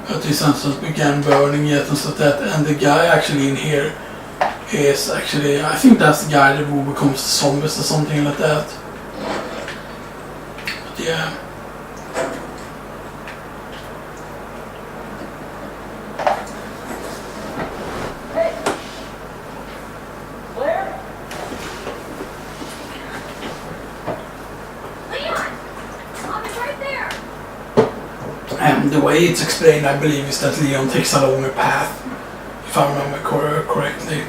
But his sensors began burning yet and stuff like that, and the guy actually in here is actually, I think that's the guy that will become zombies or something like that. But yeah. The way it's explained, I believe, is that Leon takes a longer path, if I remember correctly.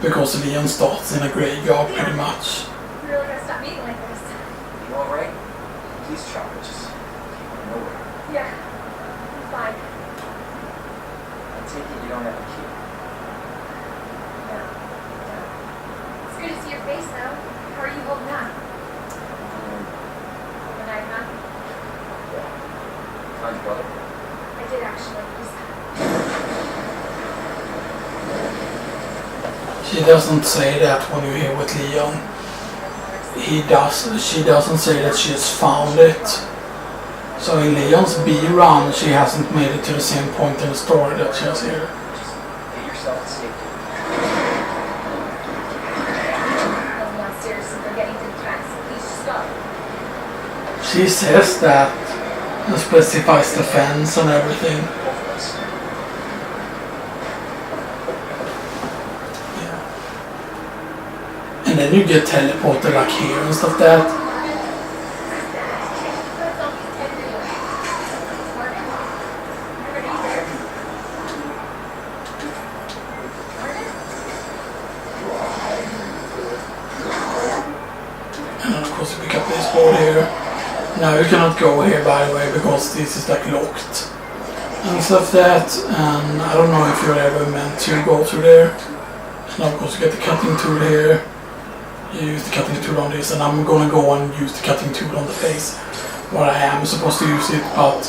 Because Leon starts in a graveyard, pretty much. You're really gonna stop eating like this? You alright? Please try it, just keep on nowhere. Yeah, I'm fine. I take it you don't have a key. No. It's good to see your face, though. How are you holding up? Overnight, huh? Yeah. Find your brother? I did actually. She doesn't say that when you're here with Leon. She doesn't say that she has found it. So in Leon's B run, she hasn't made it to the same point in the story that she has here. Just get yourself to safety. I'll be downstairs and they're getting to the tracks. Please just go. She says that and specifies the fence and everything. Yeah. And then you get teleported like here and stuff like that. And then of course you pick up this board here. Now you cannot go here, by the way, because this is like locked and stuff that, and I don't know if you're ever meant to go through there. And of course you get the cutting tool here. You use the cutting tool on this, and I'm gonna go and use the cutting tool on the face where I am supposed to use it, but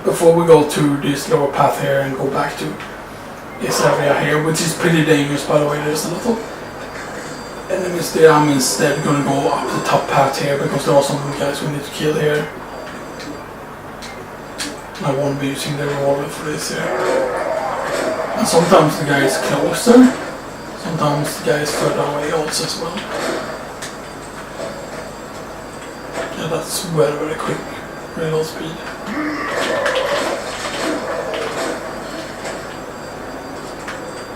before we go to this lower path here and go back to this area here, which is pretty dangerous, by the way. There's a lot of enemies there. I'm instead gonna go up the top path here because there are some guys we need to kill here. I won't be using the revolver for this here. And sometimes the guy is closer, sometimes the guy is further away also as well. Yeah, that's very, very quick, real speed.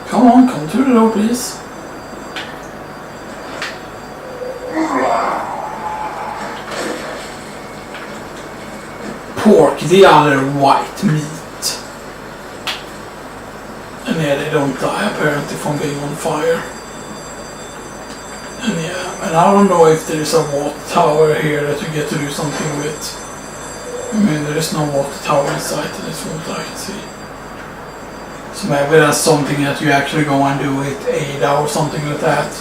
Come on, come to the door, please. Pork, the other white meat. And yeah, they don't die apparently from being on fire. And yeah, and I don't know if there is a water tower here that you get to do something with. I mean, there is no water tower inside this one that I can see. So maybe that's something that you actually go and do with Ada or something like that.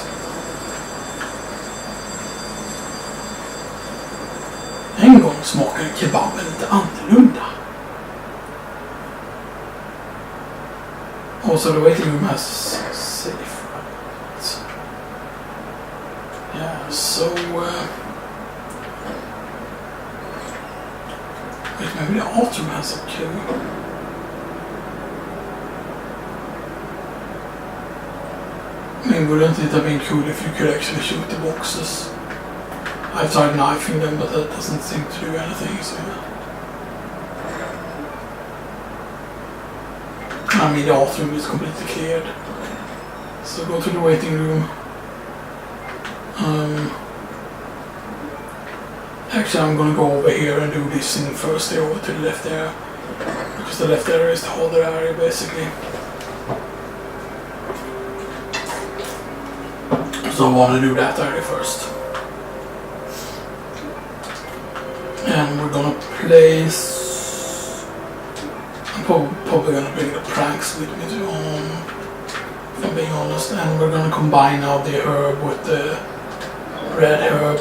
En gång smakade kebaben lite annorlunda. Also the waiting room has safe, right? Yeah, so wait, maybe the atrium has a clue. I mean, wouldn't it have been cool if you could actually shoot the boxes? I've tried knifing them, but that doesn't seem to do anything, so yeah. I mean, the bathroom is completely cleared. So go to the waiting room. Actually, I'm gonna go over here and do this thing first, there over to the left area. Because the left area is the holder area, basically. So I want to do that area first. And we're gonna place... I'm probably gonna bring the pranks with me to if I'm being honest. And we're gonna combine now the herb with the red herb.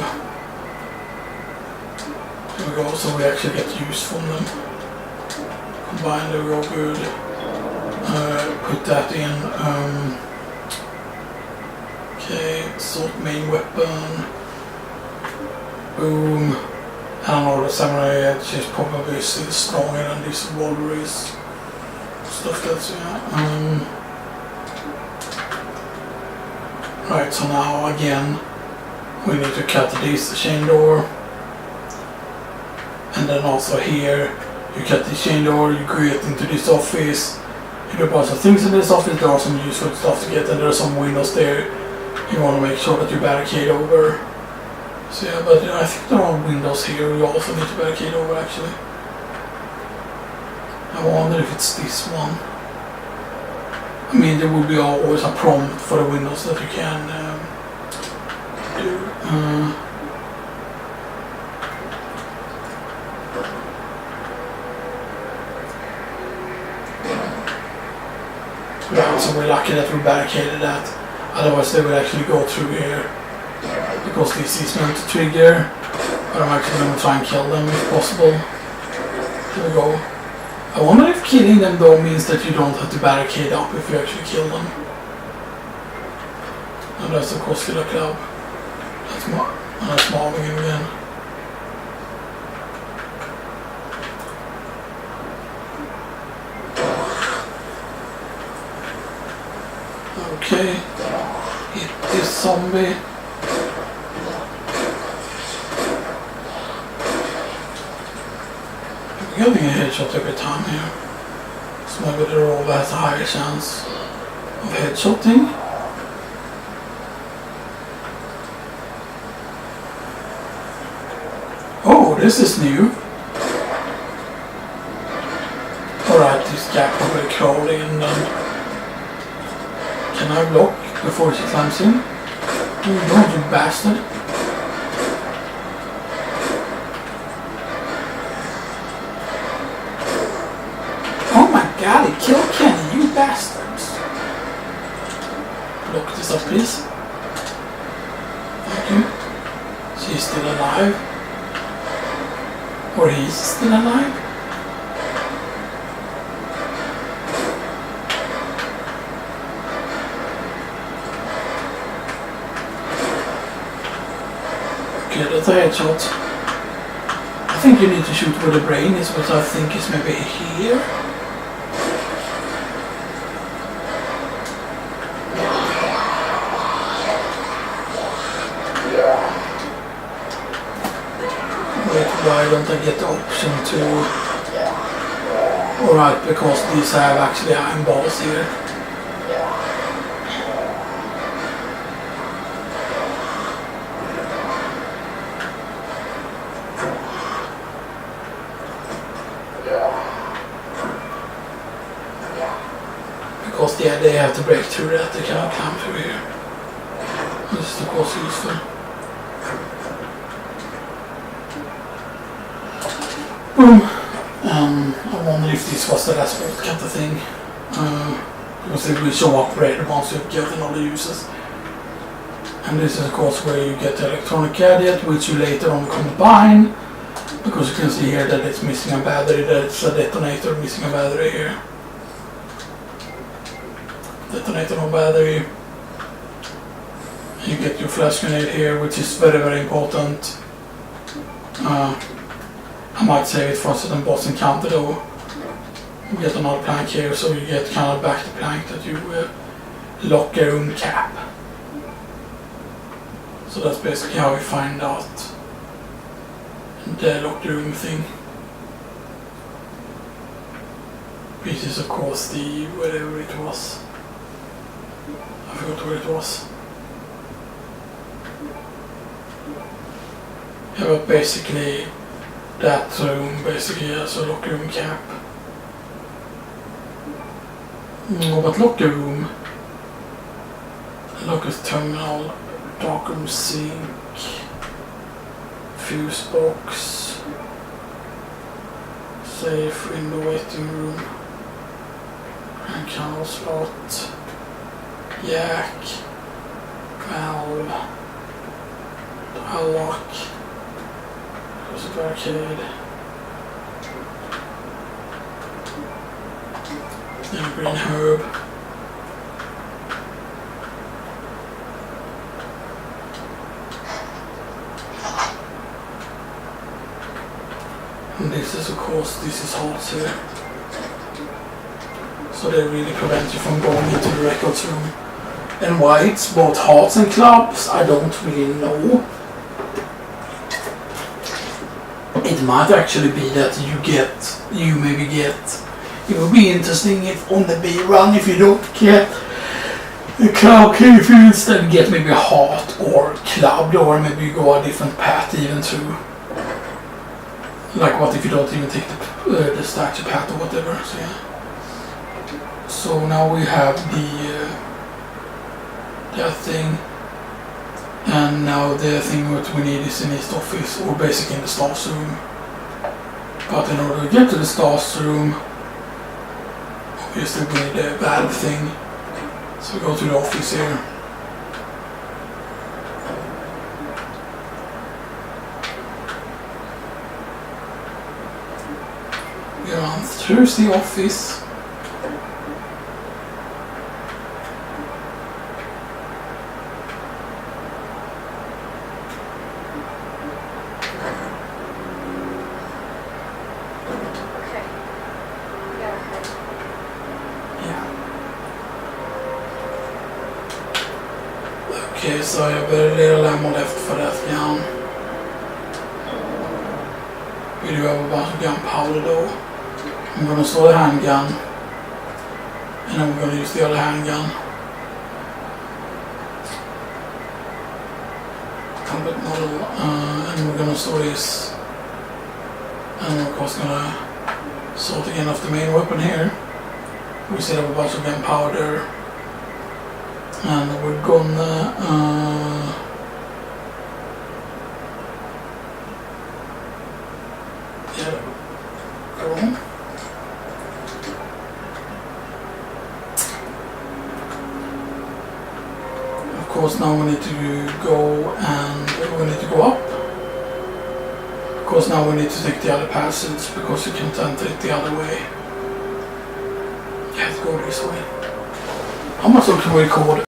There we go, so we actually get use from them. Combine the real good. Put that in. Okay, sort main weapon. Boom. I don't know, the Samurai Edge is probably still stronger than this Wolverine's stuff. That's yeah. Right, so now again we need to cut this chain door, and then also here you cut this chain door, you create into this office, you do a bunch of things in this office. There are some useful stuff to get, and there are some windows there you want to make sure that you barricade over. So yeah, but I think there are windows here you also need to barricade over actually. I wonder if it's this one. I mean, there will be always a prompt for the windows that you can do. Yeah, so we're lucky that we barricaded that. Otherwise they would actually go through here. Because this is meant to trigger. But I'm actually going to try and kill them if possible. Here we go. I wonder if killing them though means that you don't have to barricade up if you actually kill them. And that's of course Killer Club. That's Marvin again. Okay. Hit this zombie. I'm getting a headshot every time here. So maybe the rover has a higher chance of headshotting. Oh, this is new. Alright, this guy probably crawling in then. Can I block before she climbs in? Oh, don't you bastard. God, he killed Kenny, you bastards! Block this up, please. Thank you. She's still alive. Or he's still alive. Okay, that's a headshot. I think you need to shoot where the brain is, which I think is maybe here. Why don't I get the option to... Alright, because these have actually iron balls here. Because they have to break through that, they cannot climb through here. This is of course useful. Boom. I wonder if this was the last bolt cutter thing. Because it will show up red once you get another uses. And this is of course where you get the electronic gadget, which you later on combine. Because you can see here that it's missing a battery, that it's a detonator missing a battery here. Detonator no battery. You get your flash grenade here, which is very, very important. I might save it for a certain boss encounter though. You get another plank here, so you get kind of back the plank that you lock your own cap. So that's basically how you find out the locker room thing. Which is of course the whatever it was. I forgot where it was. Yeah, but basically that room basically has a locker room cap. No, but locker room, locker's terminal, darkroom sink, fuse box, safe, window, waiting room, and canal slot, jack, valve, dial lock. There's a barricade. And a green herb. And this is of course, this is hearts here. So they really prevent you from going into the records room. And why it's both hearts and clubs, I don't really know. It might actually be that you maybe get, it would be interesting if on the B run, if you don't get the club, if you instead get maybe a heart or clubbed, or maybe you go a different path even too. Like what if you don't even take the statue path or whatever, so yeah. So now we have that thing, and now the thing what we need is in East Office, or basically in the stars room. But in order to get to the stars room, obviously we need a valve thing. So we go to the office here. We run through the office. Okay, so I have very little ammo left for that gun. We do have a bunch of gunpowder though. I'm gonna store the handgun, and then we're gonna use the other handgun. Combat model, and we're gonna store this. And we're of course gonna sort again off the main weapon here. We still have a bunch of gunpowder. And we're gonna go on. Of course now we need to go and we need to go up. Of course now we need to take the other passage because you can't enter it the other way. You have to go this way. How much can we record?